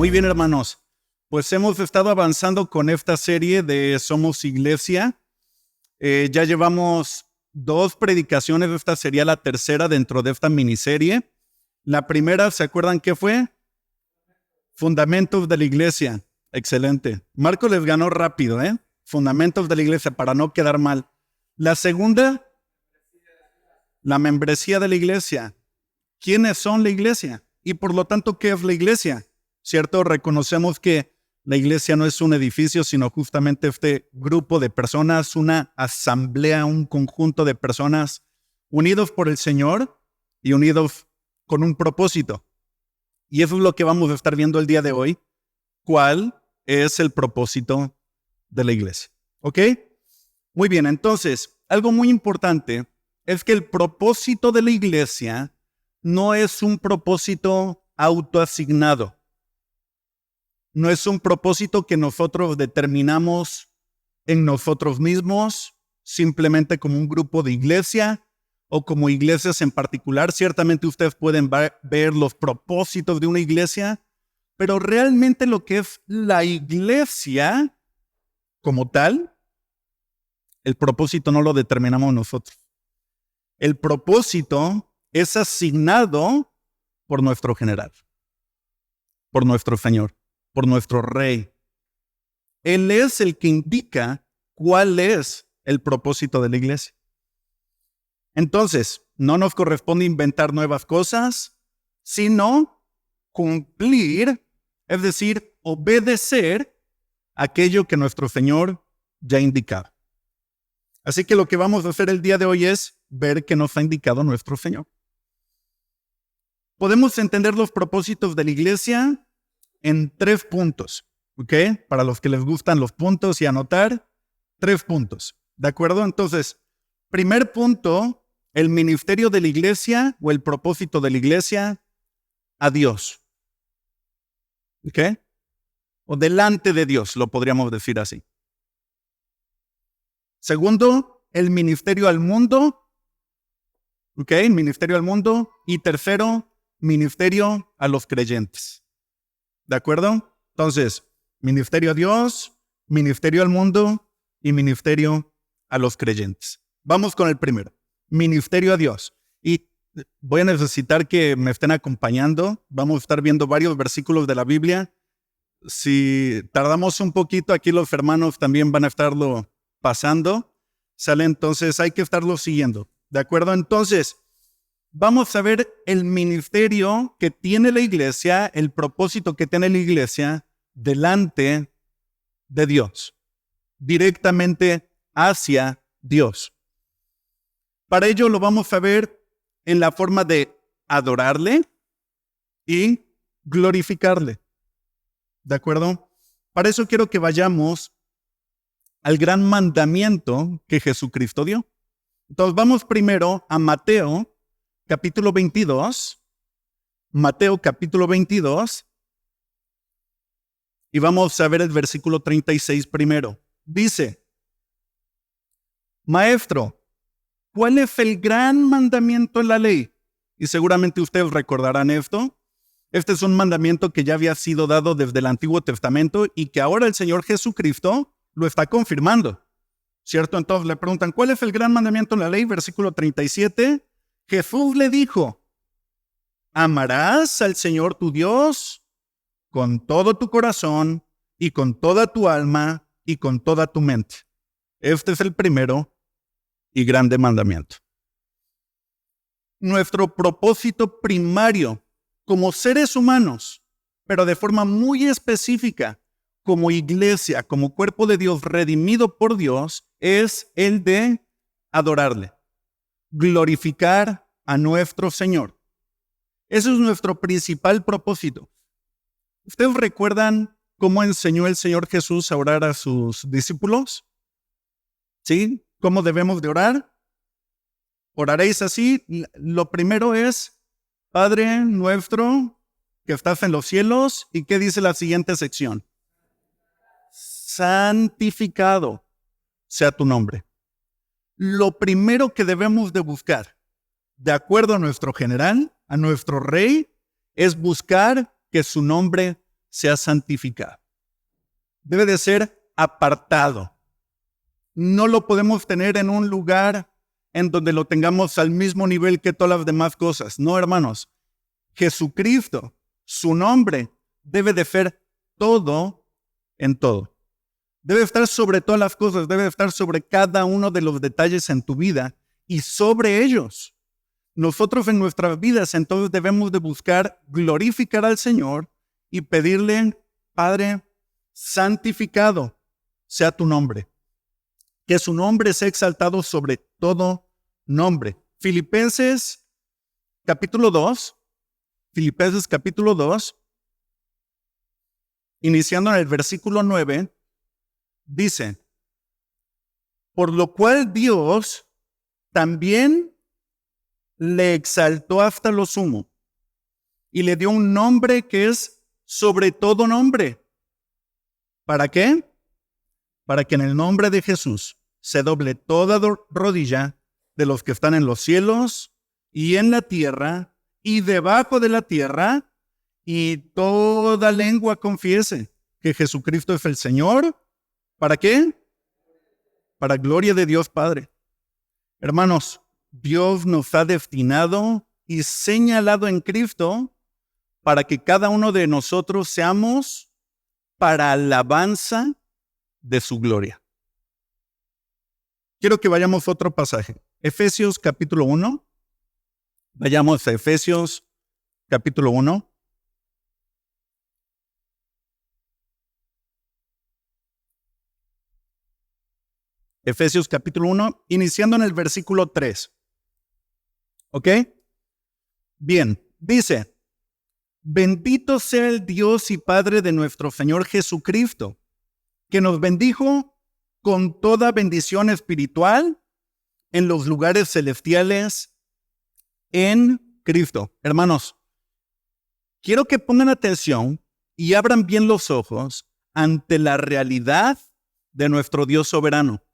Muy bien, hermanos. Pues hemos estado avanzando con esta serie de Somos Iglesia. Ya llevamos 2 predicaciones. Esta sería la tercera dentro de esta miniserie. La primera, ¿se acuerdan qué fue? Fundamentos de la Iglesia. Excelente. Marco les ganó rápido, ¿eh? Fundamentos de la Iglesia, para no quedar mal. La segunda, la membresía de la Iglesia. ¿Quiénes son la Iglesia? Y por lo tanto, ¿qué es la Iglesia? ¿Cierto? Reconocemos que la Iglesia no es un edificio, sino justamente este grupo de personas, una asamblea, un conjunto de personas unidos por el Señor y unidos con un propósito. Y eso es lo que vamos a estar viendo el día de hoy. ¿Cuál es el propósito de la Iglesia? ¿Ok? Muy bien, entonces, algo muy importante es que el propósito de la Iglesia no es un propósito autoasignado. No es un propósito que nosotros determinamos en nosotros mismos, simplemente como un grupo de iglesia o como iglesias en particular. Ciertamente ustedes pueden ver los propósitos de una iglesia, pero realmente lo que es la iglesia como tal, el propósito no lo determinamos nosotros. El propósito es asignado por nuestro general, por nuestro Señor, por nuestro Rey. Él es el que indica cuál es el propósito de la iglesia. Entonces, no nos corresponde inventar nuevas cosas, sino cumplir, es decir, obedecer aquello que nuestro Señor ya ha indicado. Así que lo que vamos a hacer el día de hoy es ver qué nos ha indicado nuestro Señor. Podemos entender los propósitos de la iglesia en 3 puntos, ¿ok? Para los que les gustan los puntos y anotar, 3 puntos, ¿de acuerdo? Entonces, primer punto, el ministerio de la iglesia o el propósito de la iglesia a Dios, ¿ok? O delante de Dios, lo podríamos decir así. Segundo, el ministerio al mundo, ¿ok? El ministerio al mundo. Y tercero, ministerio a los creyentes. ¿De acuerdo? Entonces, ministerio a Dios, ministerio al mundo y ministerio a los creyentes. Vamos con el primero, ministerio a Dios. Y voy a necesitar que me estén acompañando. Vamos a estar viendo varios versículos de la Biblia. Si tardamos un poquito, aquí los hermanos también van a estarlo pasando. ¿Sale? Entonces hay que estarlo siguiendo. ¿De acuerdo? Entonces, vamos a ver el ministerio que tiene la iglesia, el propósito que tiene la iglesia delante de Dios, directamente hacia Dios. Para ello lo vamos a ver en la forma de adorarle y glorificarle. ¿De acuerdo? Para eso quiero que vayamos al gran mandamiento que Jesucristo dio. Entonces vamos primero a Mateo capítulo 22, Mateo capítulo 22, y vamos a ver el versículo 36 primero. Dice, Maestro, ¿cuál es el gran mandamiento en la ley? Y seguramente ustedes recordarán esto. Este es un mandamiento que ya había sido dado desde el Antiguo Testamento y que ahora el Señor Jesucristo lo está confirmando, ¿cierto? Entonces le preguntan, ¿cuál es el gran mandamiento en la ley? Versículo 37. Jesús le dijo, amarás al Señor tu Dios con todo tu corazón y con toda tu alma y con toda tu mente. Este es el primero y grande mandamiento. Nuestro propósito primario como seres humanos, pero de forma muy específica, como iglesia, como cuerpo de Dios redimido por Dios, es el de adorarle, glorificar a nuestro Señor. Ese es nuestro principal propósito. ¿Ustedes recuerdan cómo enseñó el Señor Jesús a orar a sus discípulos? ¿Sí? ¿Cómo debemos de orar? Oraréis así. Lo primero es, Padre nuestro que estás en los cielos. ¿Y qué dice la siguiente sección? Santificado sea tu nombre. Lo primero que debemos de buscar, de acuerdo a nuestro general, a nuestro rey, es buscar que su nombre sea santificado. Debe de ser apartado. No lo podemos tener en un lugar en donde lo tengamos al mismo nivel que todas las demás cosas. No, hermanos. Jesucristo, su nombre, debe de ser todo en todo. Debe estar sobre todas las cosas, debe estar sobre cada uno de los detalles en tu vida y sobre ellos. Nosotros en nuestras vidas entonces debemos de buscar glorificar al Señor y pedirle, Padre, santificado sea tu nombre. Que su nombre sea exaltado sobre todo nombre. Filipenses capítulo 2, iniciando en el versículo 9, dice, por lo cual Dios también le exaltó hasta lo sumo y le dio un nombre que es sobre todo nombre. ¿Para qué? Para que en el nombre de Jesús se doble toda rodilla de los que están en los cielos y en la tierra y debajo de la tierra, y toda lengua confiese que Jesucristo es el Señor. ¿Para qué? Para gloria de Dios Padre. Hermanos, Dios nos ha destinado y señalado en Cristo para que cada uno de nosotros seamos para alabanza de su gloria. Quiero que vayamos a otro pasaje. Efesios capítulo 1. Vayamos a Efesios capítulo 1. Efesios capítulo 1, iniciando en el versículo 3. ¿Ok? Bien, dice, bendito sea el Dios y Padre de nuestro Señor Jesucristo, que nos bendijo con toda bendición espiritual en los lugares celestiales en Cristo. Hermanos, quiero que pongan atención y abran bien los ojos ante la realidad de nuestro Dios soberano.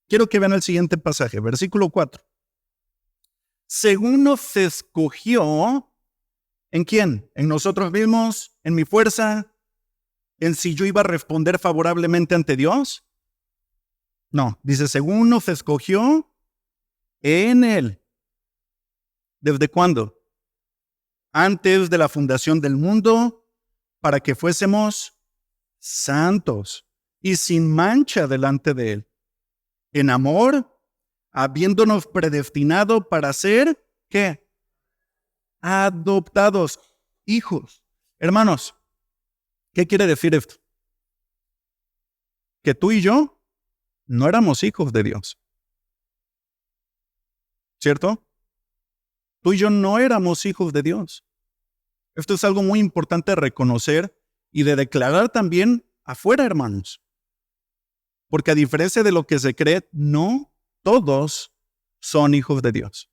Quiero que vean el siguiente pasaje, versículo 4. Según nos escogió, ¿en quién? ¿En nosotros mismos? ¿En mi fuerza? ¿En si yo iba a responder favorablemente ante Dios? No, dice, según nos escogió en Él. ¿Desde cuándo? Antes de la fundación del mundo, para que fuésemos santos y sin mancha delante de Él. En amor, habiéndonos predestinado para ser, ¿qué? Adoptados, hijos. Hermanos, ¿qué quiere decir esto? Que tú y yo no éramos hijos de Dios. ¿Cierto? Tú y yo no éramos hijos de Dios. Esto es algo muy importante de reconocer y de declarar también afuera, hermanos. Porque a diferencia de lo que se cree, no todos son hijos de Dios.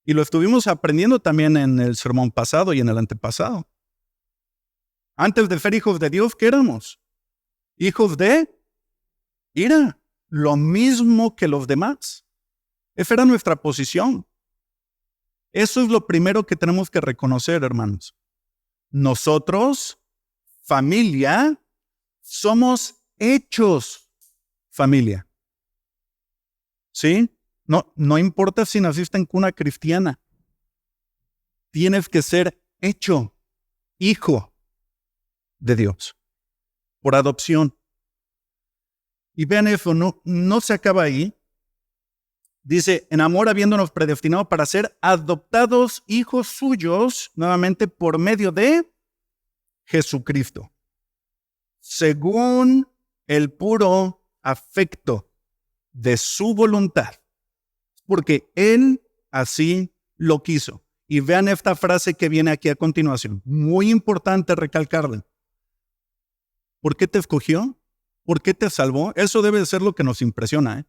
Y lo estuvimos aprendiendo también en el sermón pasado y en el antepasado. Antes de ser hijos de Dios, ¿qué éramos? Hijos de ira, lo mismo que los demás. Esa era nuestra posición. Eso es lo primero que tenemos que reconocer, hermanos. Nosotros, familia, somos hechos familia. ¿Sí? No importa si naciste en cuna cristiana. Tienes que ser hecho hijo de Dios por adopción. Y vean eso, no se acaba ahí. Dice, en amor habiéndonos predestinado para ser adoptados hijos suyos, nuevamente por medio de Jesucristo, según el puro afecto de su voluntad, porque Él así lo quiso. Y vean esta frase que viene aquí a continuación, muy importante recalcarla. ¿Por qué te escogió? ¿Por qué te salvó? Eso debe de ser lo que nos impresiona, ¿eh?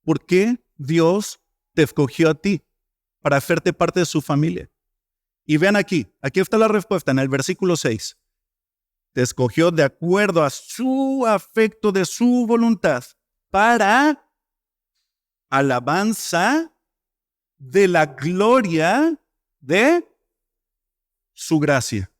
¿Por qué Dios te escogió a ti para hacerte parte de su familia? Y vean aquí está la respuesta en el versículo 6. Te escogió de acuerdo a su afecto de su voluntad para alabanza de la gloria de su gracia.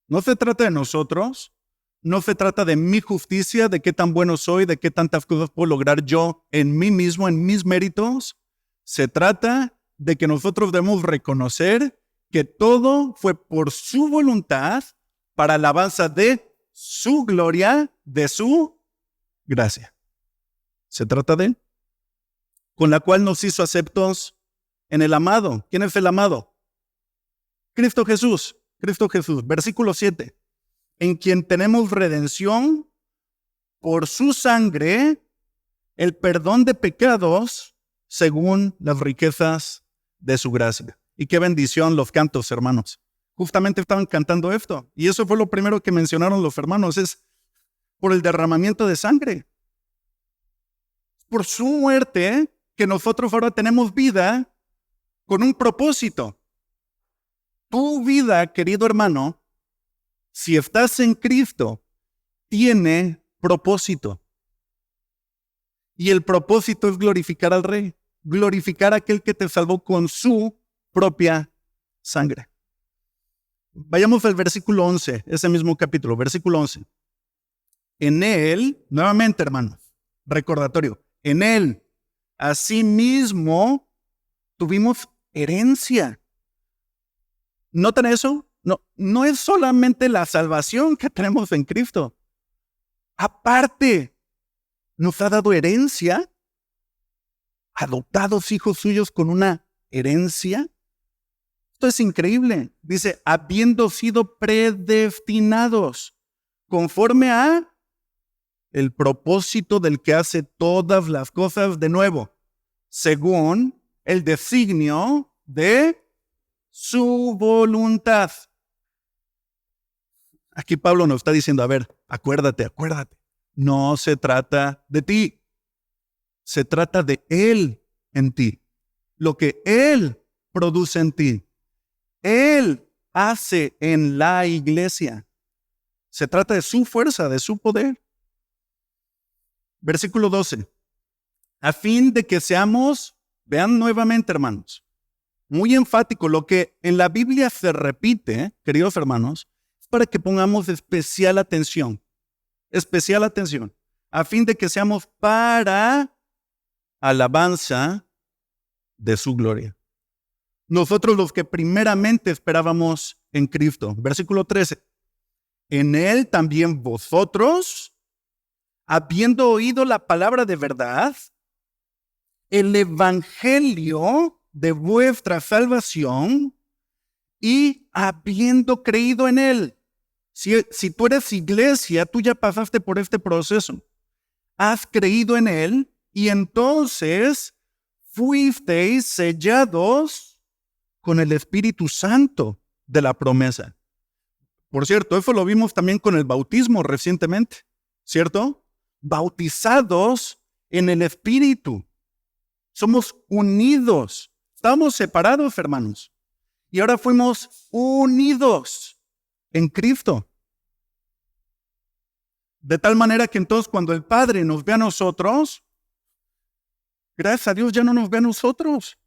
No se trata de nosotros, no se trata de mi justicia, de qué tan bueno soy, de qué tantas cosas puedo lograr yo en mí mismo, en mis méritos. Se trata de que nosotros debemos reconocer que todo fue por su voluntad para alabanza de su gloria, de su gracia. Se trata de él, con la cual nos hizo aceptos en el amado. ¿Quién es el amado? Cristo Jesús. Cristo Jesús. Versículo 7. En quien tenemos redención por su sangre, el perdón de pecados según las riquezas de su gracia. Y qué bendición los cantos, hermanos. Justamente estaban cantando esto. Y eso fue lo primero que mencionaron los hermanos, es por el derramamiento de sangre. Por su muerte que nosotros ahora tenemos vida con un propósito. Tu vida, querido hermano, si estás en Cristo, tiene propósito. Y el propósito es glorificar al Rey, glorificar a aquel que te salvó con su propia sangre. Vayamos al versículo 11, ese mismo capítulo, versículo 11. En él, nuevamente hermanos, recordatorio, en él, asimismo, tuvimos herencia. ¿Notan eso? No es solamente la salvación que tenemos en Cristo. Aparte, nos ha dado herencia, adoptados hijos suyos con una herencia. Esto es increíble. Dice, habiendo sido predestinados conforme a el propósito del que hace todas las cosas de nuevo, según el designio de su voluntad. Aquí Pablo nos está diciendo, a ver, acuérdate. No se trata de ti. Se trata de Él en ti. Lo que Él produce en ti. Él hace en la iglesia. Se trata de su fuerza, de su poder. Versículo 12. A fin de que seamos, vean nuevamente, hermanos, muy enfático, lo que en la Biblia se repite, queridos hermanos, es para que pongamos especial atención, a fin de que seamos para alabanza de su gloria. Nosotros los que primeramente esperábamos en Cristo. Versículo 13. En él también vosotros, habiendo oído la palabra de verdad, el evangelio de vuestra salvación, y habiendo creído en él. Si tú eres iglesia, tú ya pasaste por este proceso. Has creído en él y entonces fuisteis sellados con el Espíritu Santo de la promesa. Por cierto, eso lo vimos también con el bautismo recientemente, ¿cierto? Bautizados en el Espíritu. Somos unidos. Estábamos separados, hermanos. Y ahora fuimos unidos en Cristo. De tal manera que entonces cuando el Padre nos ve a nosotros, gracias a Dios ya no nos ve a nosotros.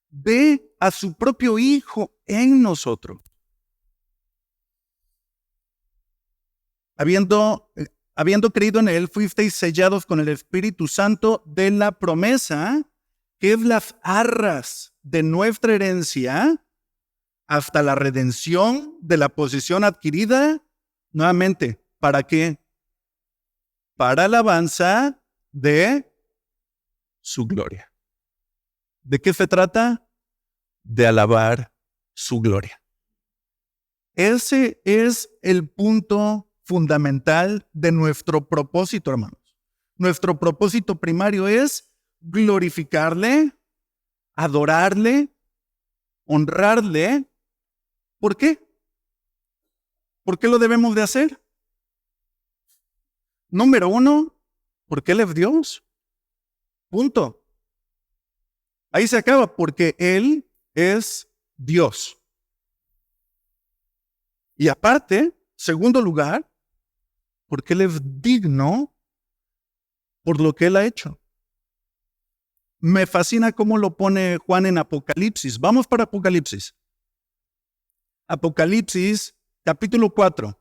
Ve a su propio Hijo en nosotros. Habiendo creído en Él, fuisteis sellados con el Espíritu Santo de la promesa, que es las arras de nuestra herencia, hasta la redención de la posesión adquirida, nuevamente, ¿para qué? Para alabanza de su gloria. ¿De qué se trata? De alabar su gloria. Ese es el punto fundamental de nuestro propósito, hermanos. Nuestro propósito primario es glorificarle, adorarle, honrarle. ¿Por qué? ¿Por qué lo debemos de hacer? Número uno, porque Él es Dios. Punto. Ahí se acaba, porque Él es Dios. Y aparte, segundo lugar, porque Él es digno por lo que Él ha hecho. Me fascina cómo lo pone Juan en Apocalipsis. Vamos para Apocalipsis. Apocalipsis Capítulo 4.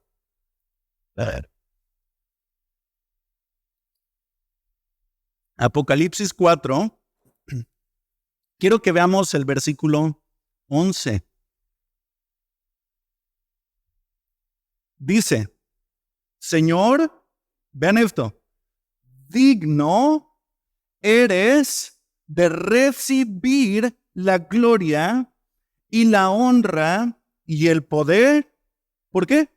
Apocalipsis 4. Quiero que veamos el versículo 11. Dice, Señor, vean esto, digno eres de recibir la gloria y la honra y el poder. ¿Por qué?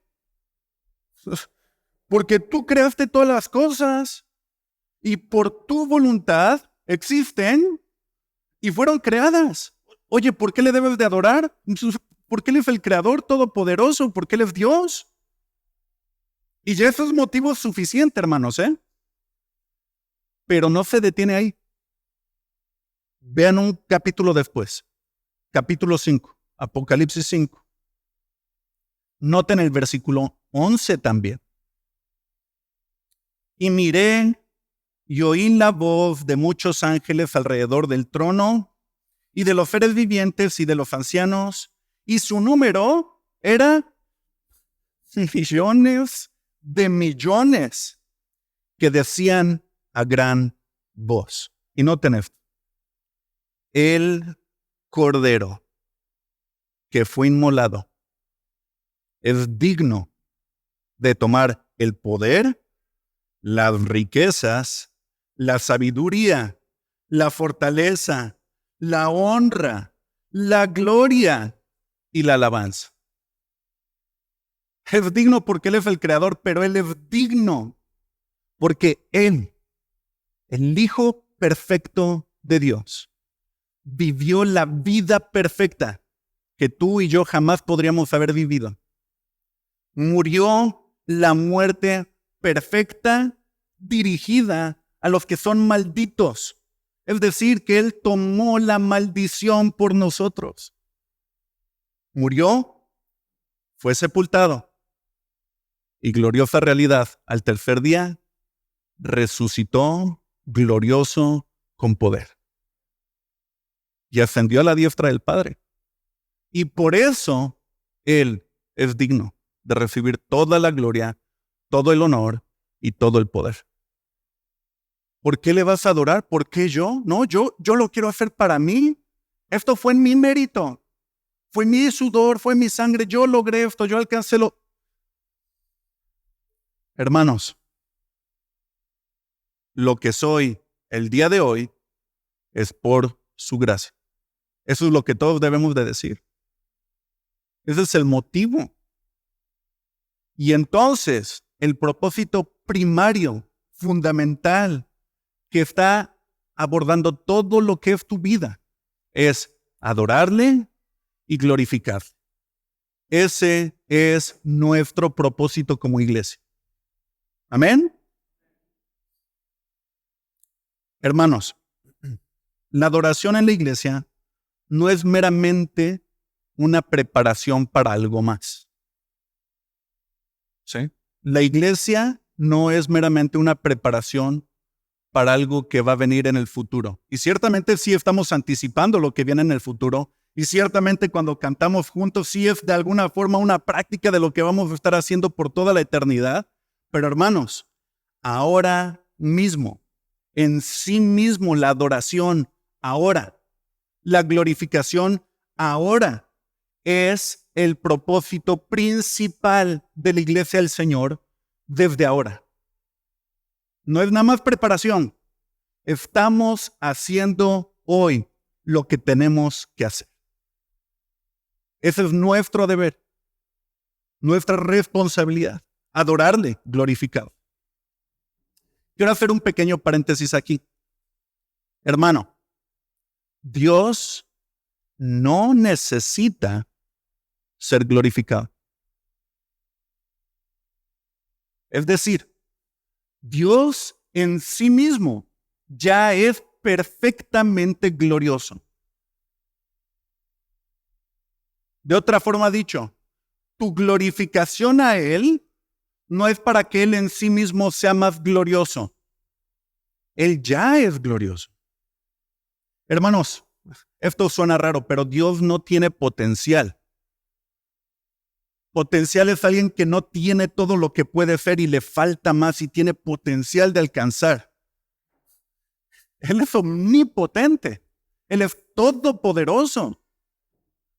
Porque tú creaste todas las cosas y por tu voluntad existen y fueron creadas. Oye, ¿por qué le debes de adorar? Porque Él es el Creador Todopoderoso, porque Él es Dios. Y ya eso es motivo suficiente, hermanos, ¿eh? Pero no se detiene ahí. Vean un capítulo después. Capítulo 5, Apocalipsis 5. Noten el versículo 11 también. Y miré y oí la voz de muchos ángeles alrededor del trono y de los seres vivientes y de los ancianos, y su número era millones de millones que decían a gran voz. Y noten esto. El Cordero que fue inmolado es digno de tomar el poder, las riquezas, la sabiduría, la fortaleza, la honra, la gloria y la alabanza. Es digno porque Él es el Creador, pero Él es digno porque Él, el Hijo perfecto de Dios, vivió la vida perfecta que tú y yo jamás podríamos haber vivido. Murió la muerte perfecta dirigida a los que son malditos. Es decir, que Él tomó la maldición por nosotros. Murió, fue sepultado y gloriosa realidad, al tercer día resucitó glorioso con poder y ascendió a la diestra del Padre. Y por eso Él es digno de recibir toda la gloria, todo el honor y todo el poder. ¿Por qué le vas a adorar? ¿Por qué yo? No, yo lo quiero hacer para mí. Esto fue en mi mérito. Fue mi sudor, fue mi sangre. Yo logré esto, yo alcancé lo... Hermanos, lo que soy el día de hoy es por su gracia. Eso es lo que todos debemos de decir. Ese es el motivo. Y entonces, el propósito primario, fundamental, que está abordando todo lo que es tu vida, es adorarle y glorificarle. Ese es nuestro propósito como iglesia. ¿Amén? Hermanos, la adoración en la iglesia no es meramente una preparación para algo más. ¿Sí? La iglesia no es meramente una preparación para algo que va a venir en el futuro. Y ciertamente sí estamos anticipando lo que viene en el futuro. Y ciertamente cuando cantamos juntos sí es de alguna forma una práctica de lo que vamos a estar haciendo por toda la eternidad. Pero hermanos, ahora mismo, en sí mismo la adoración, ahora, la glorificación, ahora, es el propósito principal de la iglesia del Señor desde ahora. No es nada más preparación. Estamos haciendo hoy lo que tenemos que hacer. Ese es nuestro deber, nuestra responsabilidad, adorarle, glorificado. Quiero hacer un pequeño paréntesis aquí. Hermano, Dios no necesita ser glorificado. Es decir, Dios en sí mismo ya es perfectamente glorioso. De otra forma dicho, tu glorificación a Él no es para que Él en sí mismo sea más glorioso. Él ya es glorioso. Hermanos, esto suena raro, pero Dios no tiene potencial. Potencial es alguien que no tiene todo lo que puede ser y le falta más y tiene potencial de alcanzar. Él es omnipotente. Él es todopoderoso.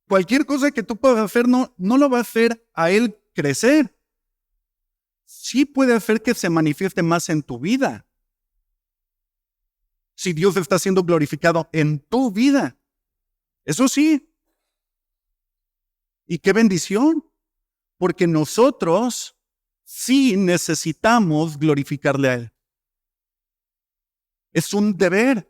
Cualquier cosa que tú puedas hacer no lo va a hacer a Él crecer. Sí puede hacer que se manifieste más en tu vida. Si Dios está siendo glorificado en tu vida. Eso sí. Y qué bendición. Porque nosotros sí necesitamos glorificarle a Él. Es un deber.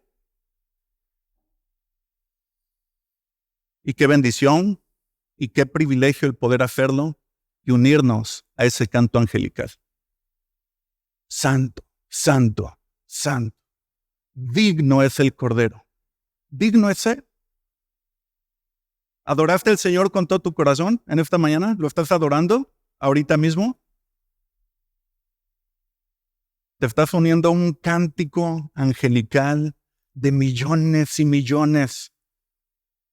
Y qué bendición y qué privilegio el poder hacerlo y unirnos a ese canto angelical. Santo, santo, santo. Digno es el Cordero. Digno es Él. ¿Adoraste al Señor con todo tu corazón en esta mañana? ¿Lo estás adorando ahorita mismo? Te estás uniendo a un cántico angelical de millones y millones,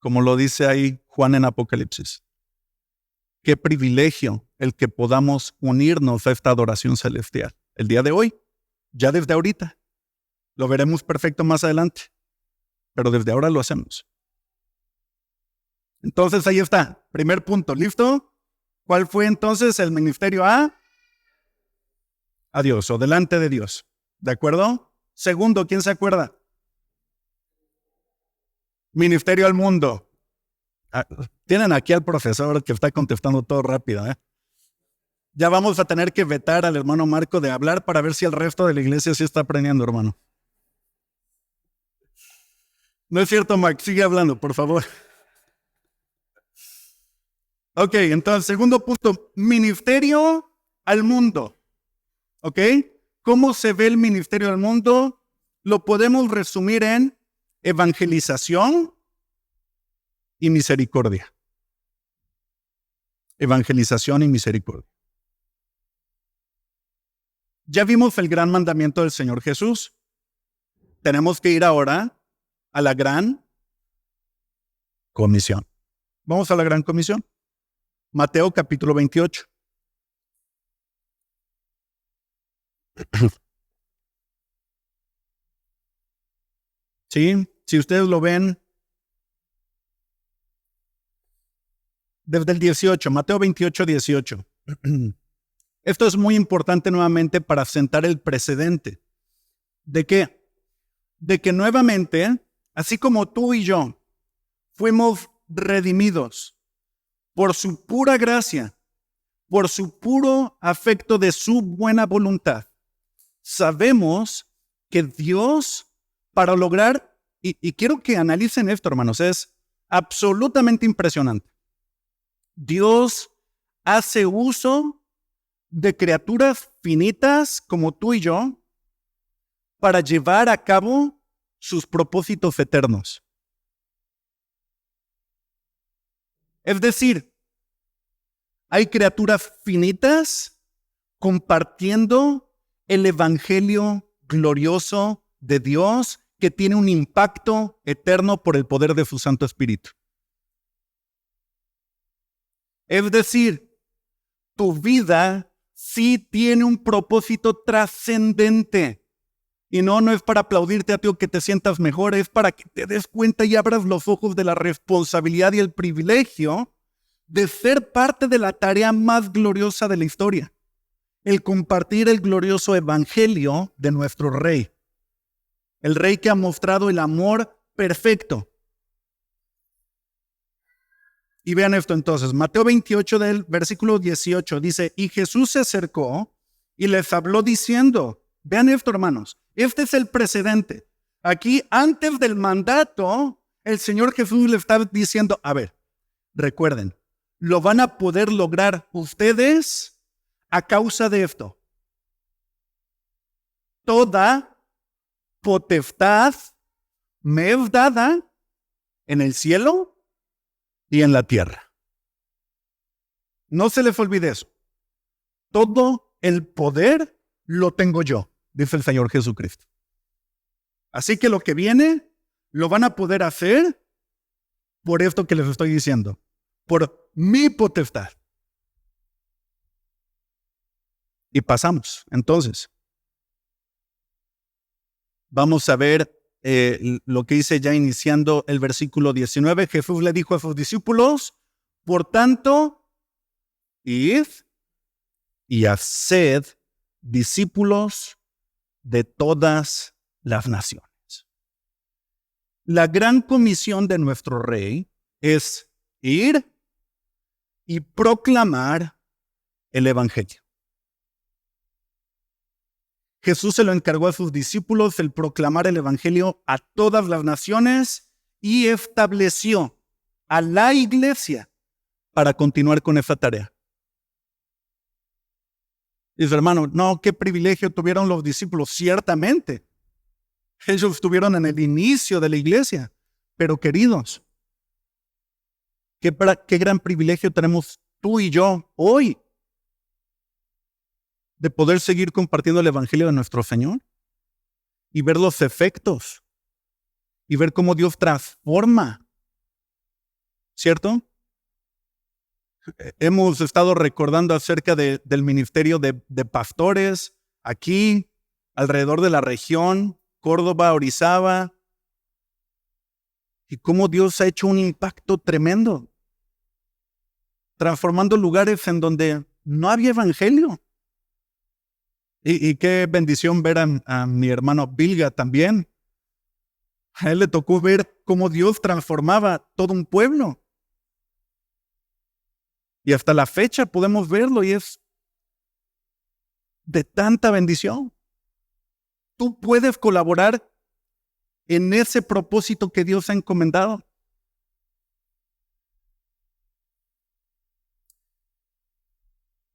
como lo dice ahí Juan en Apocalipsis. Qué privilegio el que podamos unirnos a esta adoración celestial. El día de hoy, ya desde ahorita. Lo veremos perfecto más adelante, pero desde ahora lo hacemos. Entonces ahí está, primer punto, ¿listo? ¿Cuál fue entonces el ministerio a Dios o delante de Dios? ¿De acuerdo? Segundo, ¿quién se acuerda? Ministerio al mundo. Tienen aquí al profesor que está contestando todo rápido, ¿eh? Ya vamos a tener que vetar al hermano Marco de hablar para ver si el resto de la iglesia sí está aprendiendo, hermano. No es cierto, Mark, sigue hablando, por favor. Ok, entonces, segundo punto, ministerio al mundo. ¿Ok? ¿Cómo se ve el ministerio al mundo? Lo podemos resumir en evangelización y misericordia. Evangelización y misericordia. Ya vimos el gran mandamiento del Señor Jesús. Tenemos que ir ahora a la gran comisión. Vamos a la gran comisión. Mateo capítulo 28. Sí, si ustedes lo ven, desde el 18, Mateo 28, 18. Esto es muy importante nuevamente para sentar el precedente. ¿De qué? De que nuevamente, así como tú y yo fuimos redimidos por su pura gracia, por su puro afecto de su buena voluntad, sabemos que Dios, para lograr, y quiero que analicen esto, hermanos, es absolutamente impresionante. Dios hace uso de criaturas finitas como tú y yo para llevar a cabo sus propósitos eternos. Es decir, hay criaturas finitas compartiendo el evangelio glorioso de Dios que tiene un impacto eterno por el poder de su Santo Espíritu. Es decir, tu vida sí tiene un propósito trascendente. Y no es para aplaudirte a ti o que te sientas mejor, es para que te des cuenta y abras los ojos de la responsabilidad y el privilegio de ser parte de la tarea más gloriosa de la historia. El compartir el glorioso evangelio de nuestro Rey. El Rey que ha mostrado el amor perfecto. Y vean esto entonces, Mateo 28 del versículo 18 dice, y Jesús se acercó y les habló diciendo, vean esto hermanos, este es el precedente. Aquí antes del mandato, el Señor Jesús le está diciendo, a ver, recuerden, lo van a poder lograr ustedes a causa de esto. Toda potestad me es dada en el cielo y en la tierra. No se les olvide eso. Todo el poder lo tengo yo, dice el Señor Jesucristo. Así que lo que viene lo van a poder hacer por esto que les estoy diciendo, por mi potestad. Y pasamos. Entonces, vamos a ver lo que dice ya iniciando el versículo 19. Jesús le dijo a sus discípulos, por tanto, id y haced discípulos de todas las naciones. La gran comisión de nuestro Rey es ir y proclamar el Evangelio. Jesús se lo encargó a sus discípulos el proclamar el Evangelio a todas las naciones y estableció a la iglesia para continuar con esa tarea. Dice, hermano, no, qué privilegio tuvieron los discípulos, ciertamente. Ellos estuvieron en el inicio de la iglesia, pero queridos, qué gran privilegio tenemos tú y yo hoy de poder seguir compartiendo el Evangelio de nuestro Señor y ver los efectos y ver cómo Dios transforma, ¿cierto? Hemos estado recordando acerca del ministerio de pastores aquí, alrededor de la región, Córdoba, Orizaba, y cómo Dios ha hecho un impacto tremendo, transformando lugares en donde no había evangelio. Y qué bendición ver a mi hermano Bilga también. A él le tocó ver cómo Dios transformaba todo un pueblo. Y hasta la fecha podemos verlo y es de tanta bendición. Tú puedes colaborar en ese propósito que Dios ha encomendado.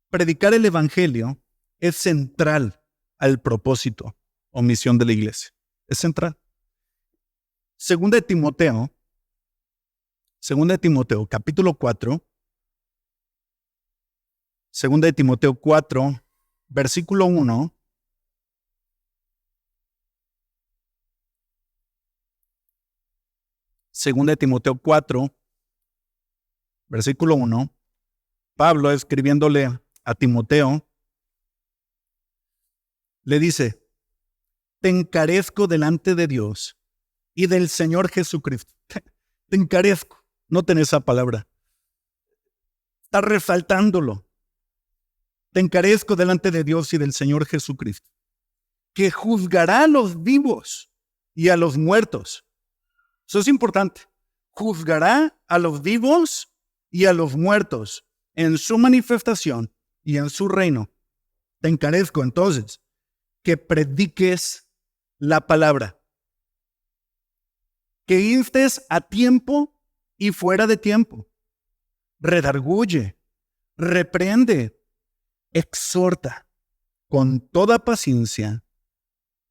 Predicar el Evangelio es central al propósito o misión de la iglesia. Es central. Segunda de Timoteo, capítulo 4. Segunda de Timoteo 4, versículo 1. Segunda de Timoteo 4, versículo 1. Pablo, escribiéndole a Timoteo, le dice, te encarezco delante de Dios y del Señor Jesucristo. Te encarezco. Noten esa palabra. Está resaltándolo. Te encarezco delante de Dios y del Señor Jesucristo, que juzgará a los vivos y a los muertos. Eso es importante. Juzgará a los vivos y a los muertos en su manifestación y en su reino. Te encarezco entonces que prediques la palabra, que instes a tiempo y fuera de tiempo, redarguye, reprende, exhorta con toda paciencia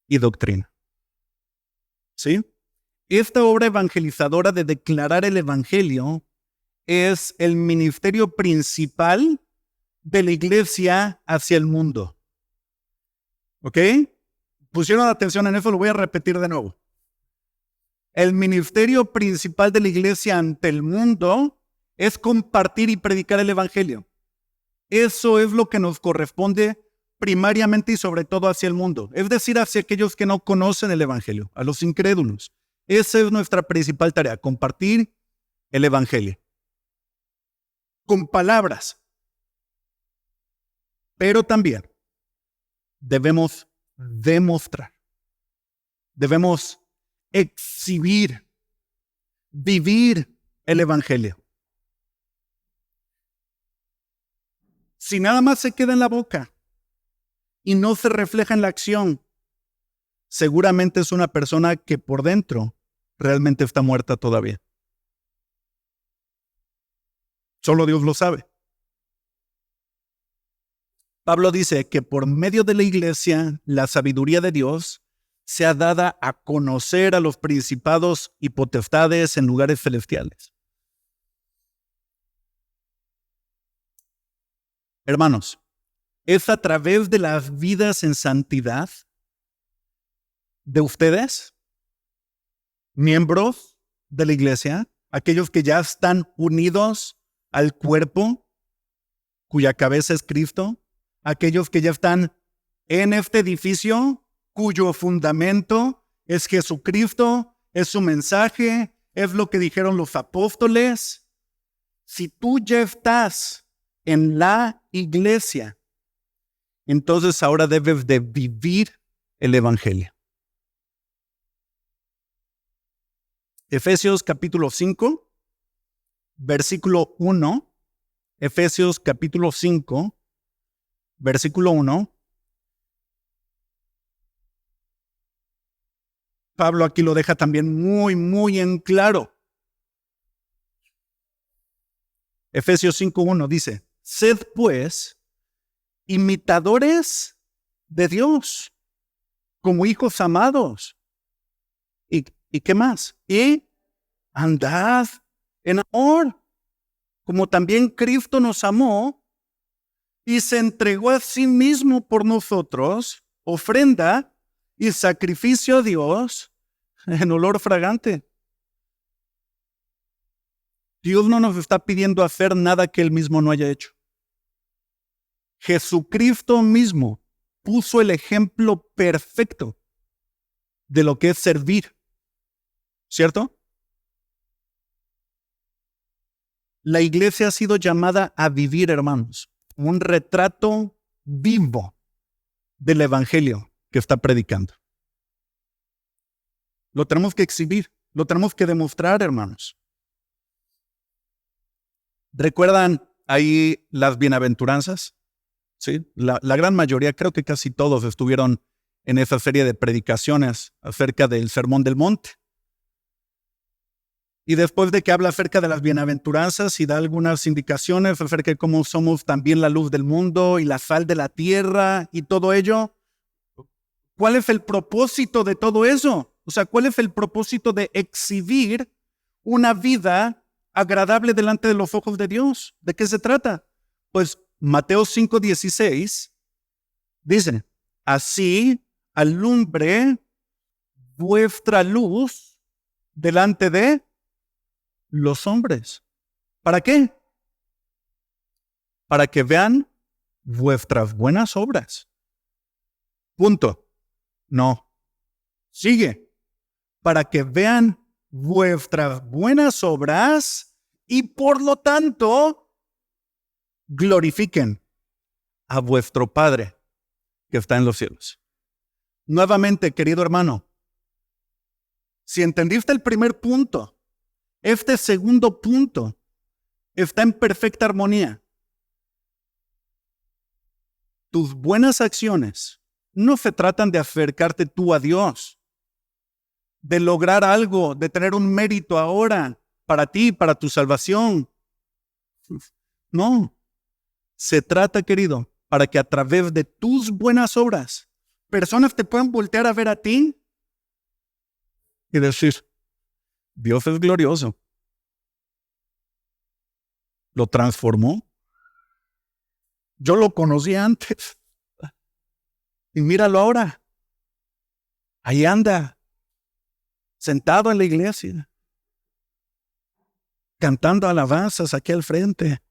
y doctrina. ¿Sí? Esta obra evangelizadora de declarar el Evangelio es el ministerio principal de la iglesia hacia el mundo. ¿Ok? ¿Pusieron atención en eso? Lo voy a repetir de nuevo. El ministerio principal de la iglesia ante el mundo es compartir y predicar el Evangelio. Eso es lo que nos corresponde primariamente y sobre todo hacia el mundo. Es decir, hacia aquellos que no conocen el Evangelio, a los incrédulos. Esa es nuestra principal tarea, compartir el Evangelio. Con palabras. Pero también debemos demostrar, debemos exhibir, vivir el Evangelio. Si nada más se queda en la boca y no se refleja en la acción, seguramente es una persona que por dentro realmente está muerta todavía. Solo Dios lo sabe. Pablo dice que por medio de la iglesia, la sabiduría de Dios sea dada a conocer a los principados y potestades en lugares celestiales. Hermanos, es a través de las vidas en santidad de ustedes, miembros de la iglesia, aquellos que ya están unidos al cuerpo, cuya cabeza es Cristo, aquellos que ya están en este edificio cuyo fundamento es Jesucristo, es su mensaje, es lo que dijeron los apóstoles. Si tú ya estás en la iglesia, entonces ahora debes de vivir el evangelio. Efesios capítulo 5, versículo 1. Efesios capítulo 5, versículo 1. Pablo aquí lo deja también muy en claro. Efesios 5:1 dice: sed pues imitadores de Dios, como hijos amados. ¿Y qué más? Y andad en amor, como también Cristo nos amó y se entregó a sí mismo por nosotros, ofrenda y sacrificio a Dios en olor fragante. Dios no nos está pidiendo hacer nada que Él mismo no haya hecho. Jesucristo mismo puso el ejemplo perfecto de lo que es servir, ¿cierto? La iglesia ha sido llamada a vivir, hermanos, un retrato vivo del evangelio que está predicando. Lo tenemos que exhibir, lo tenemos que demostrar, hermanos. ¿Recuerdan ahí las bienaventuranzas? Sí, la gran mayoría, creo que casi todos estuvieron en esa serie de predicaciones acerca del Sermón del Monte. Y después de que habla acerca de las bienaventuranzas y da algunas indicaciones acerca de cómo somos también la luz del mundo y la sal de la tierra y todo ello, ¿cuál es el propósito de todo eso? O sea, ¿cuál es el propósito de exhibir una vida agradable delante de los ojos de Dios? ¿De qué se trata? Pues Mateo 5:16 dice: así alumbre vuestra luz delante de los hombres. ¿Para qué? Para que vean vuestras buenas obras. Punto. No. Sigue. Para que vean vuestras buenas obras y por lo tanto glorifiquen a vuestro Padre que está en los cielos. Nuevamente, querido hermano, si entendiste el primer punto, este segundo punto está en perfecta armonía. Tus buenas acciones no se tratan de acercarte tú a Dios, de lograr algo, de tener un mérito ahora para ti, para tu salvación. No. Se trata, querido, para que a través de tus buenas obras, personas te puedan voltear a ver a ti y decir: Dios es glorioso. Lo transformó. Yo lo conocí antes. Y míralo ahora. Ahí anda, sentado en la iglesia, cantando alabanzas aquí al frente.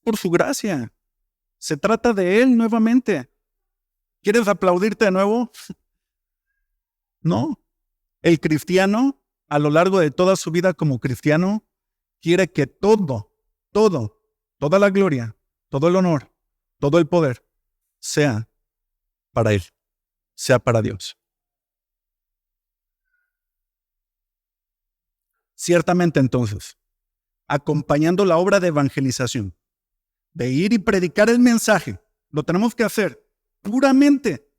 Por su gracia. Se trata de Él nuevamente. ¿Quieres aplaudirte de nuevo? No. El cristiano, a lo largo de toda su vida como cristiano, quiere que toda la gloria, todo el honor, todo el poder, sea para Él, sea para Dios. Ciertamente entonces, acompañando la obra de evangelización, de ir y predicar el mensaje, lo tenemos que hacer puramente,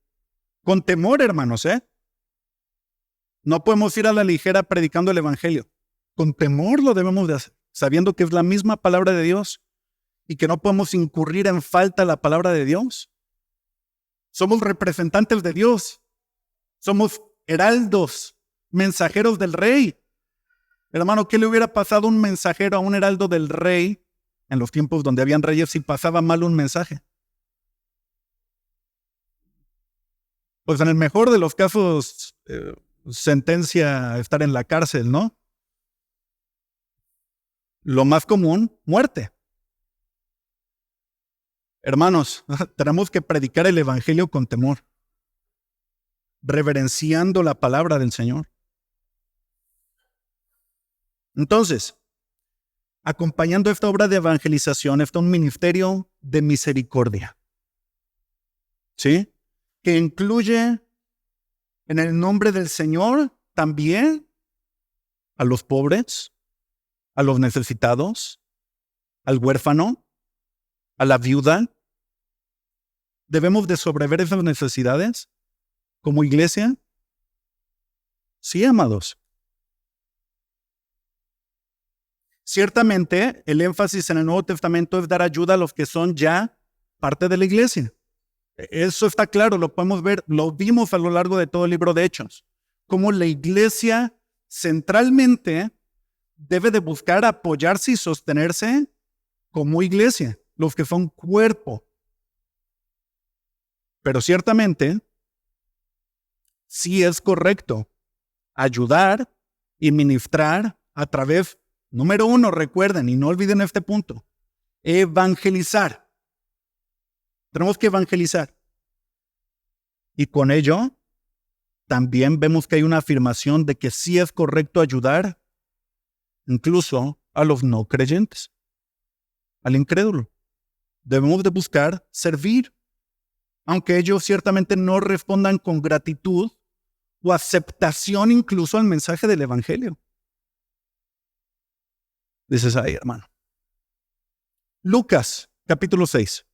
con temor, hermanos, No podemos ir a la ligera predicando el evangelio. Con temor lo debemos de hacer, sabiendo que es la misma palabra de Dios y que no podemos incurrir en falta a la palabra de Dios. Somos representantes de Dios. Somos heraldos, mensajeros del rey. Hermano, ¿qué le hubiera pasado a un mensajero, a un heraldo del rey en los tiempos donde habían reyes si pasaba mal un mensaje? Pues en el mejor de los casos, sentencia a estar en la cárcel, ¿no? Lo más común, muerte. Hermanos, tenemos que predicar el evangelio con temor, reverenciando la palabra del Señor. Entonces, acompañando esta obra de evangelización, está un ministerio de misericordia, ¿sí? Que incluye en el nombre del Señor también a los pobres, a los necesitados, al huérfano, a la viuda. ¿Debemos de sobrever esas necesidades como iglesia? Sí, amados. Ciertamente, el énfasis en el Nuevo Testamento es dar ayuda a los que son ya parte de la iglesia. Eso está claro, lo podemos ver, lo vimos a lo largo de todo el libro de Hechos. Cómo la iglesia centralmente debe de buscar apoyarse y sostenerse como iglesia, los que son cuerpo. Pero ciertamente, sí es correcto ayudar y ministrar a través, número uno, recuerden y no olviden este punto, evangelizar. Tenemos que evangelizar. Y con ello, también vemos que hay una afirmación de que sí es correcto ayudar incluso a los no creyentes, al incrédulo. Debemos de buscar servir, aunque ellos ciertamente no respondan con gratitud o aceptación incluso al mensaje del evangelio. Dices ahí, hermano. Lucas, capítulo 6.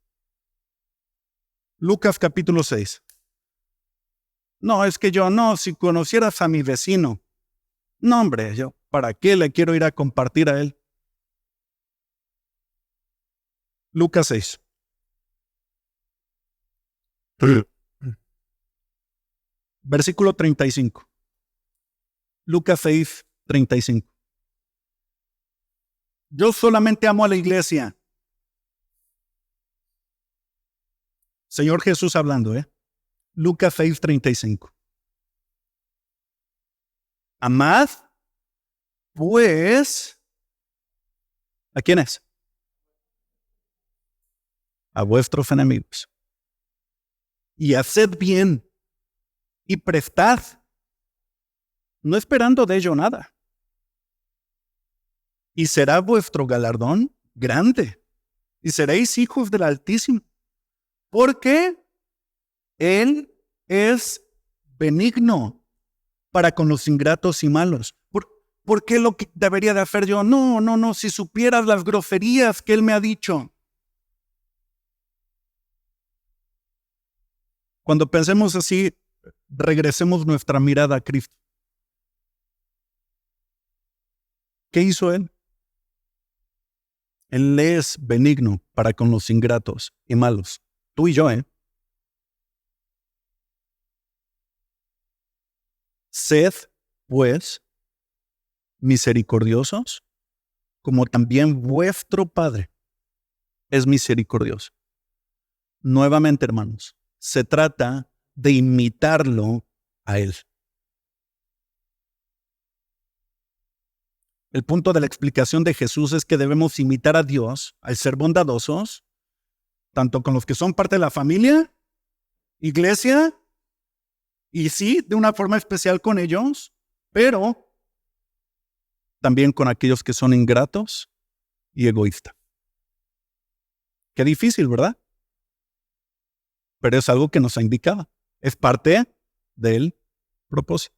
Lucas, capítulo 6. No, es que yo no, si conocieras a mi vecino. No, hombre, yo, ¿para qué le quiero ir a compartir a él? Lucas 6. Versículo 35. Lucas 6, 35. Yo solamente amo a la iglesia. Señor Jesús hablando, Lucas 6, 35. Amad, pues, ¿a quiénes? A vuestros enemigos. Y haced bien, y prestad, no esperando de ello nada. Y será vuestro galardón grande, y seréis hijos del Altísimo, porque Él es benigno para con los ingratos y malos. ¿Por qué lo que debería de hacer yo? No, si supieras las groserías que Él me ha dicho. Cuando pensemos así, regresemos nuestra mirada a Cristo. ¿Qué hizo Él? Él es benigno para con los ingratos y malos. Tú y yo, Sed, pues, misericordiosos, como también vuestro Padre es misericordioso. Nuevamente, hermanos, se trata de imitarlo a Él. El punto de la explicación de Jesús es que debemos imitar a Dios al ser bondadosos, tanto con los que son parte de la familia, iglesia, y sí, de una forma especial con ellos, pero también con aquellos que son ingratos y egoístas. Qué difícil, ¿verdad? Pero es algo que nos ha indicado. Es parte del propósito.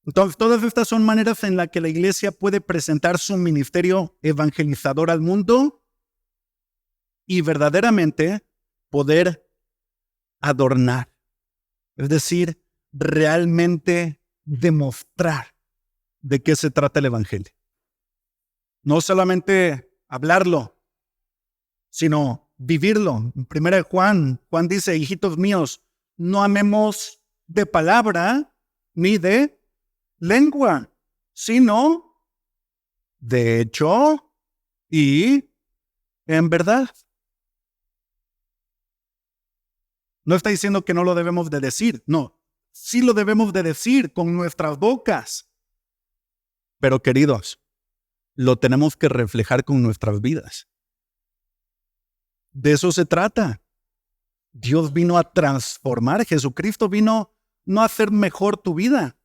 Entonces, todas estas son maneras en las que la iglesia puede presentar su ministerio evangelizador al mundo y verdaderamente poder adornar. Es decir, realmente demostrar de qué se trata el evangelio. No solamente hablarlo, sino vivirlo. En 1 Juan dice, hijitos míos, no amemos de palabra ni de lengua, sino de hecho y en verdad. No está diciendo que no lo debemos de decir, no, sí lo debemos de decir con nuestras bocas. Pero queridos, lo tenemos que reflejar con nuestras vidas. De eso se trata. Dios vino a transformar. Jesucristo vino no a hacer mejor tu vida.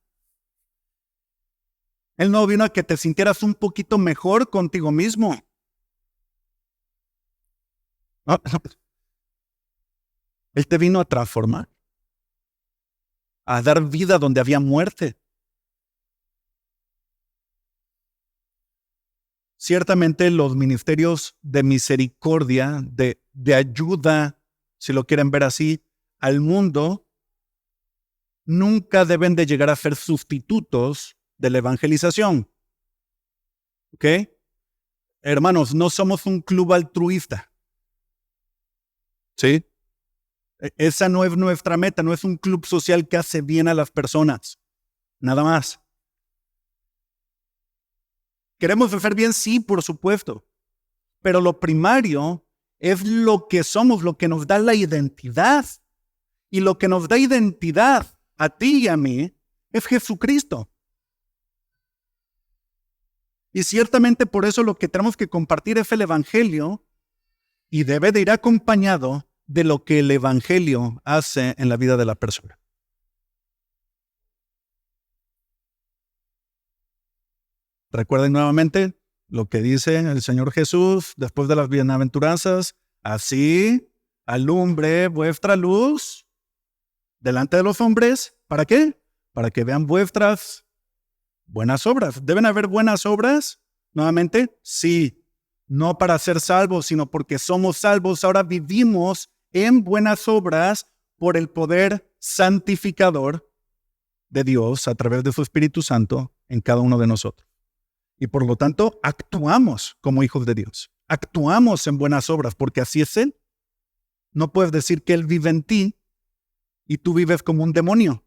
Él no vino a que te sintieras un poquito mejor contigo mismo. No. Él te vino a transformar, a dar vida donde había muerte. Ciertamente los ministerios de misericordia, de ayuda, si lo quieren ver así, al mundo, nunca deben de llegar a ser sustitutos de la evangelización. ¿Ok? Hermanos, no somos un club altruista. ¿Sí? Esa no es nuestra meta, no es un club social que hace bien a las personas. Nada más. ¿Queremos hacer bien? Sí, por supuesto. Pero lo primario es lo que somos, lo que nos da la identidad. Y lo que nos da identidad a ti y a mí es Jesucristo. Y ciertamente por eso lo que tenemos que compartir es el Evangelio y debe de ir acompañado de lo que el Evangelio hace en la vida de la persona. Recuerden nuevamente lo que dice el Señor Jesús después de las bienaventuranzas. Así alumbre vuestra luz delante de los hombres. ¿Para qué? Para que vean vuestras buenas obras. ¿Deben haber buenas obras? Nuevamente, sí. No para ser salvos, sino porque somos salvos. Ahora vivimos en buenas obras por el poder santificador de Dios a través de su Espíritu Santo en cada uno de nosotros. Y por lo tanto, actuamos como hijos de Dios. Actuamos en buenas obras, porque así es Él. No puedes decir que Él vive en ti y tú vives como un demonio.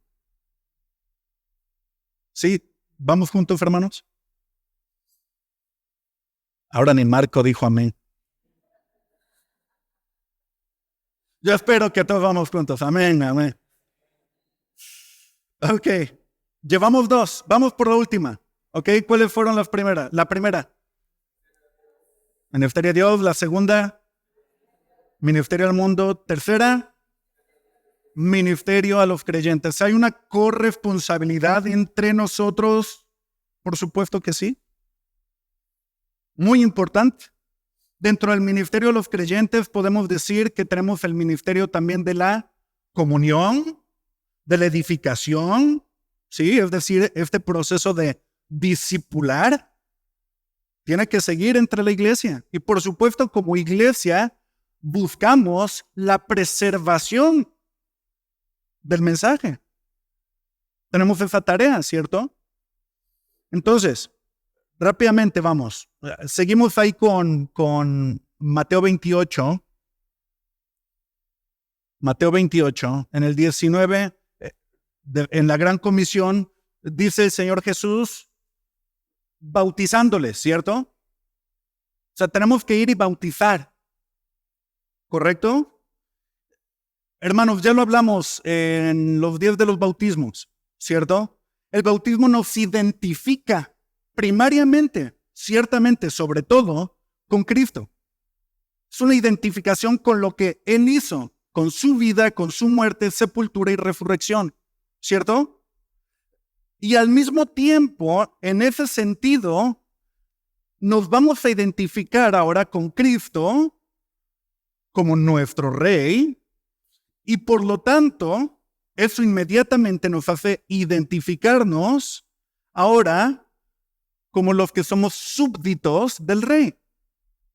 ¿Sí? ¿Vamos juntos, hermanos? Ahora ni Marco dijo amén. Yo espero que todos vamos juntos. Amén, amén. Ok. Llevamos dos. Vamos por la última. Ok. ¿Cuáles fueron las primeras? La primera. Ministerio a Dios. La segunda. Ministerio al mundo. Tercera. Ministerio a los creyentes. ¿Hay una corresponsabilidad entre nosotros? Por supuesto que sí. Muy importante. Dentro del ministerio de los creyentes podemos decir que tenemos el ministerio también de la comunión, de la edificación, ¿sí? Es decir, este proceso de discipular tiene que seguir entre la iglesia. Y por supuesto, como iglesia, buscamos la preservación del mensaje. Tenemos esa tarea, ¿cierto? Entonces, rápidamente vamos. Seguimos ahí con Mateo 28. Mateo 28, en el 19, en la gran comisión, dice el Señor Jesús bautizándoles, ¿cierto? O sea, tenemos que ir y bautizar, ¿correcto? Hermanos, ya lo hablamos en los días de los bautismos, ¿cierto? El bautismo nos identifica primariamente, ciertamente, sobre todo, con Cristo. Es una identificación con lo que Él hizo, con su vida, con su muerte, sepultura y resurrección, ¿cierto? Y al mismo tiempo, en ese sentido, nos vamos a identificar ahora con Cristo como nuestro Rey, y por lo tanto, eso inmediatamente nos hace identificarnos ahora como los que somos súbditos del Rey,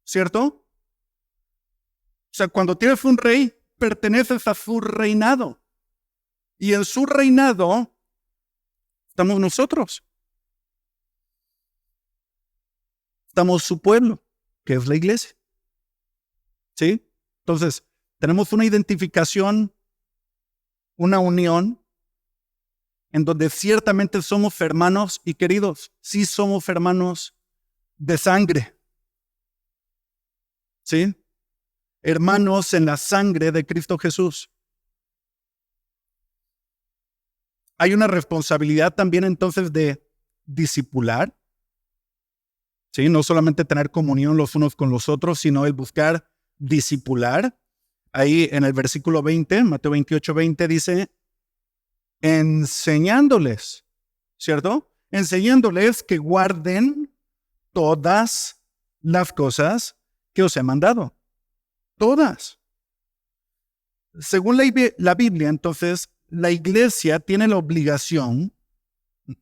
¿cierto? O sea, cuando tienes un rey, perteneces a su reinado. Y en su reinado estamos nosotros. Estamos su pueblo, que es la iglesia. ¿Sí? Entonces, tenemos una identificación, una unión, en donde ciertamente somos hermanos y queridos. Sí somos hermanos de sangre. ¿Sí? Hermanos en la sangre de Cristo Jesús. Hay una responsabilidad también entonces de discipular. ¿sí? No solamente tener comunión los unos con los otros, sino el buscar discipular. Ahí en el versículo 20, Mateo 28:20 dice, enseñándoles, ¿cierto? Enseñándoles que guarden todas las cosas que os he mandado. Todas. Según la Biblia, entonces, la iglesia tiene la obligación,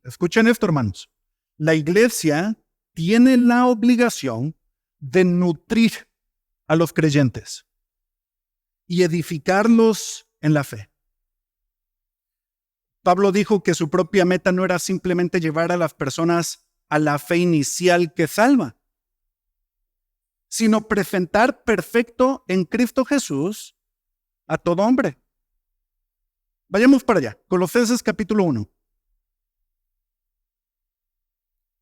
escuchen esto, hermanos, la iglesia tiene la obligación de nutrir a los creyentes y edificarlos en la fe. Pablo dijo que su propia meta no era simplemente llevar a las personas a la fe inicial que salva, sino presentar perfecto en Cristo Jesús a todo hombre. Vayamos para allá. Colosenses capítulo 1.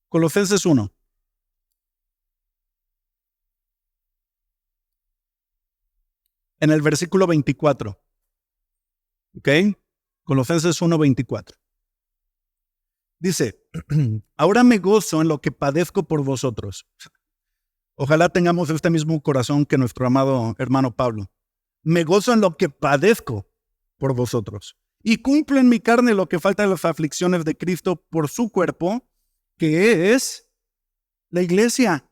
Colosenses 1. En el versículo 24. ¿Ok? Colosenses 1:24. Dice, ahora me gozo en lo que padezco por vosotros. Ojalá tengamos este mismo corazón que nuestro amado hermano Pablo. Me gozo en lo que padezco por vosotros. Y cumplo en mi carne lo que falta de las aflicciones de Cristo por su cuerpo, que es la iglesia,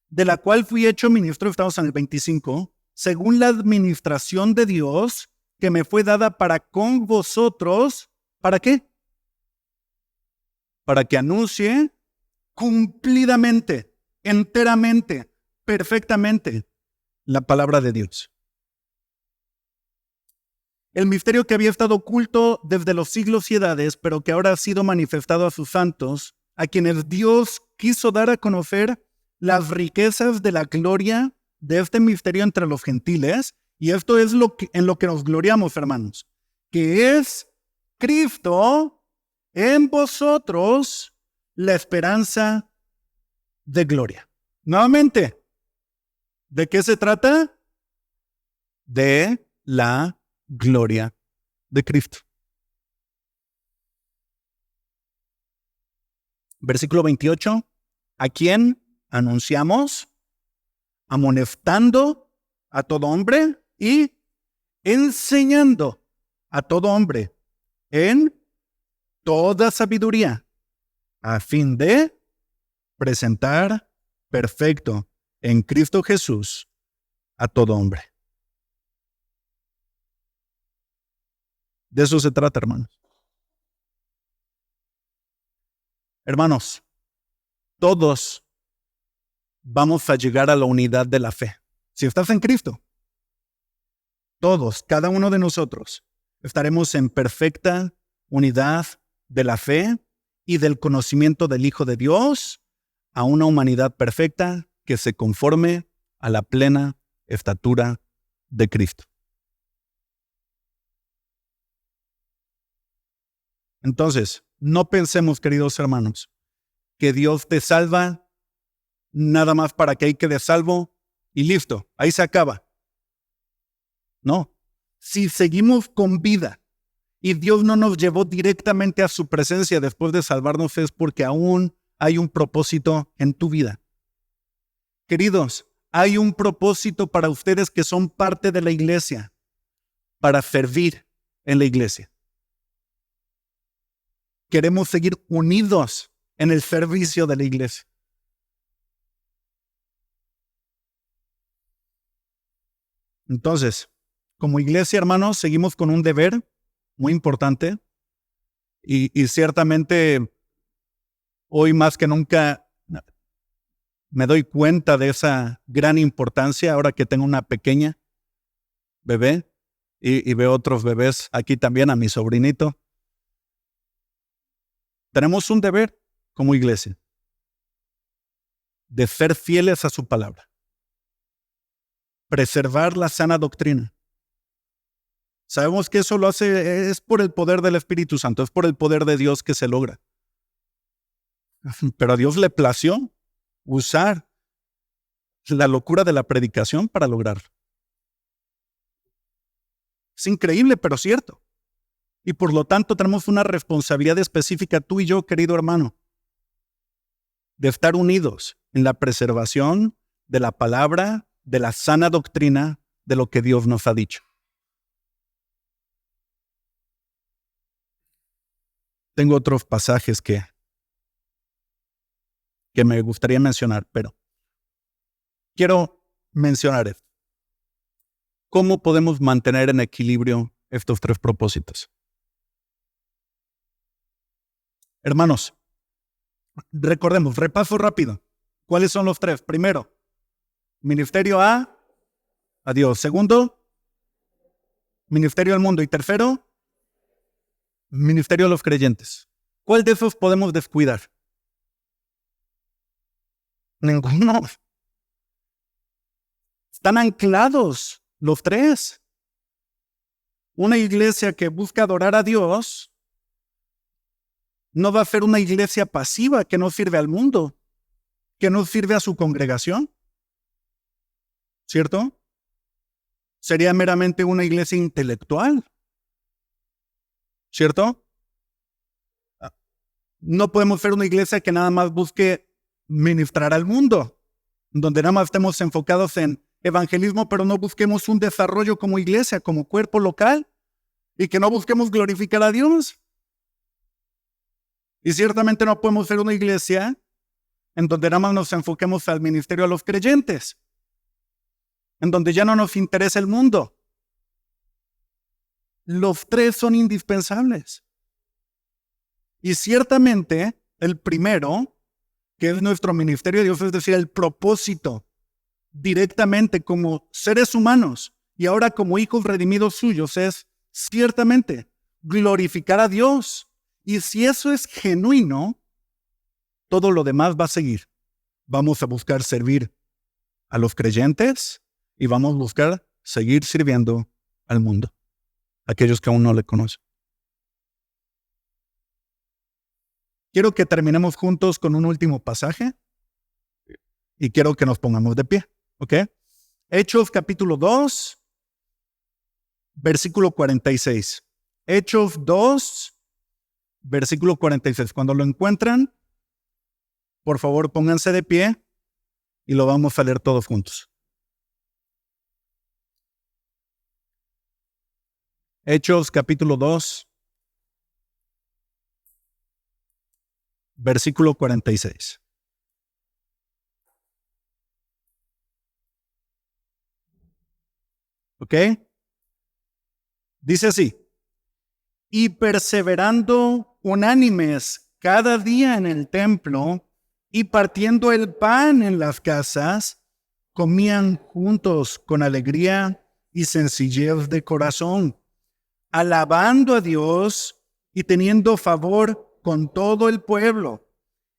de la cual fui hecho ministro, estamos en el 25, según la administración de Dios que me fue dada para con vosotros. ¿Para qué? Para que anuncie cumplidamente, enteramente, perfectamente la palabra de Dios. El misterio que había estado oculto desde los siglos y edades, pero que ahora ha sido manifestado a sus santos, a quienes Dios quiso dar a conocer las riquezas de la gloria de este misterio entre los gentiles, y esto es en lo que nos gloriamos, hermanos, que es Cristo en vosotros, la esperanza de gloria. Nuevamente, ¿de qué se trata? De la gloria de Cristo. Versículo 28, ¿a quién anunciamos? Amonestando a todo hombre y enseñando a todo hombre en toda sabiduría, a fin de presentar perfecto en Cristo Jesús a todo hombre. De eso se trata, hermanos. Hermanos, todos vamos a llegar a la unidad de la fe. Si estás en Cristo, todos, cada uno de nosotros, estaremos en perfecta unidad de la fe y del conocimiento del Hijo de Dios a una humanidad perfecta que se conforme a la plena estatura de Cristo. Entonces, no pensemos, queridos hermanos, que Dios te salva nada más para que ahí quede salvo y listo, ahí se acaba. No, si seguimos con vida y Dios no nos llevó directamente a su presencia después de salvarnos, es porque aún hay un propósito en tu vida. Queridos, hay un propósito para ustedes que son parte de la iglesia, para servir en la iglesia. Queremos seguir unidos en el servicio de la iglesia. Entonces, como iglesia, hermanos, seguimos con un deber muy importante y ciertamente hoy más que nunca me doy cuenta de esa gran importancia ahora que tengo una pequeña bebé y veo otros bebés aquí también, a mi sobrinito. Tenemos un deber como iglesia de ser fieles a su palabra, preservar la sana doctrina. Sabemos que eso lo hace, es por el poder del Espíritu Santo, es por el poder de Dios que se logra. Pero a Dios le plació usar la locura de la predicación para lograrlo. Es increíble, pero cierto. Y por lo tanto tenemos una responsabilidad específica tú y yo, querido hermano. de estar unidos en la preservación de la palabra, de la sana doctrina, de lo que Dios nos ha dicho. Tengo otros pasajes que me gustaría mencionar, pero quiero mencionar esto. ¿Cómo podemos mantener en equilibrio estos tres propósitos? Hermanos, recordemos, repaso rápido. ¿Cuáles son los tres? Primero, ministerio a Dios. Segundo, ministerio al mundo. Y tercero, ministerio a los creyentes. ¿Cuál de esos podemos descuidar? Ninguno. Están anclados los tres. Una iglesia que busca adorar a Dios no va a ser una iglesia pasiva que no sirve al mundo, que no sirve a su congregación. ¿Cierto? Sería meramente una iglesia intelectual. ¿Cierto? No podemos ser una iglesia que nada más busque ministrar al mundo, donde nada más estemos enfocados en evangelismo, pero no busquemos un desarrollo como iglesia, como cuerpo local, y que no busquemos glorificar a Dios. Y ciertamente no podemos ser una iglesia en donde nada más nos enfoquemos al ministerio a los creyentes, en donde ya no nos interesa el mundo. Los tres son indispensables. Y ciertamente el primero, que es nuestro ministerio de Dios, es decir, el propósito directamente como seres humanos y ahora como hijos redimidos suyos, es ciertamente glorificar a Dios. Y si eso es genuino, todo lo demás va a seguir. Vamos a buscar servir a los creyentes y vamos a buscar seguir sirviendo al mundo, aquellos que aún no le conocen. Quiero que terminemos juntos con un último pasaje y quiero que nos pongamos de pie, ¿ok? Hechos capítulo 2, versículo 46. Hechos 2, versículo 46. Cuando lo encuentran, por favor pónganse de pie y lo vamos a leer todos juntos. Hechos capítulo 2, versículo 46. ¿Ok? Dice así: y perseverando unánimes cada día en el templo y partiendo el pan en las casas, comían juntos con alegría y sencillez de corazón, alabando a Dios y teniendo favor con todo el pueblo.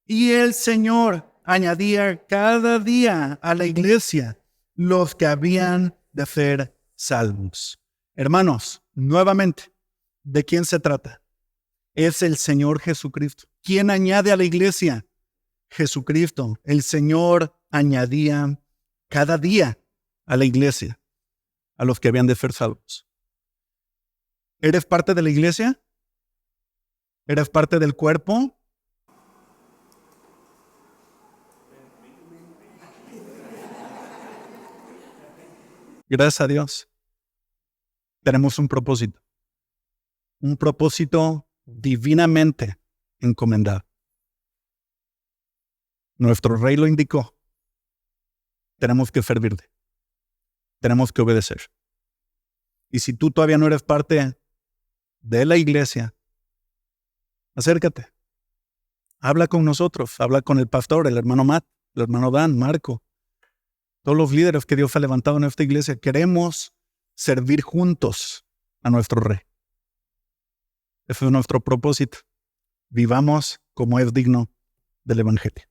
Y el Señor añadía cada día a la iglesia los que habían de ser salvos. Hermanos, nuevamente, ¿de quién se trata? Es el Señor Jesucristo. ¿Quién añade a la iglesia? Jesucristo. El Señor añadía cada día a la iglesia a los que habían de ser salvos. ¿Eres parte de la iglesia? ¿Eres parte del cuerpo? Gracias a Dios. Tenemos un propósito divinamente encomendado. Nuestro Rey lo indicó. Tenemos que servirle. Tenemos que obedecer. Y si tú todavía no eres parte de la iglesia, acércate. Habla con nosotros. Habla con el pastor, el hermano Matt, el hermano Dan, Marco. Todos los líderes que Dios ha levantado en esta iglesia. Queremos servir juntos a nuestro Rey. Ese es nuestro propósito. Vivamos como es digno del Evangelio.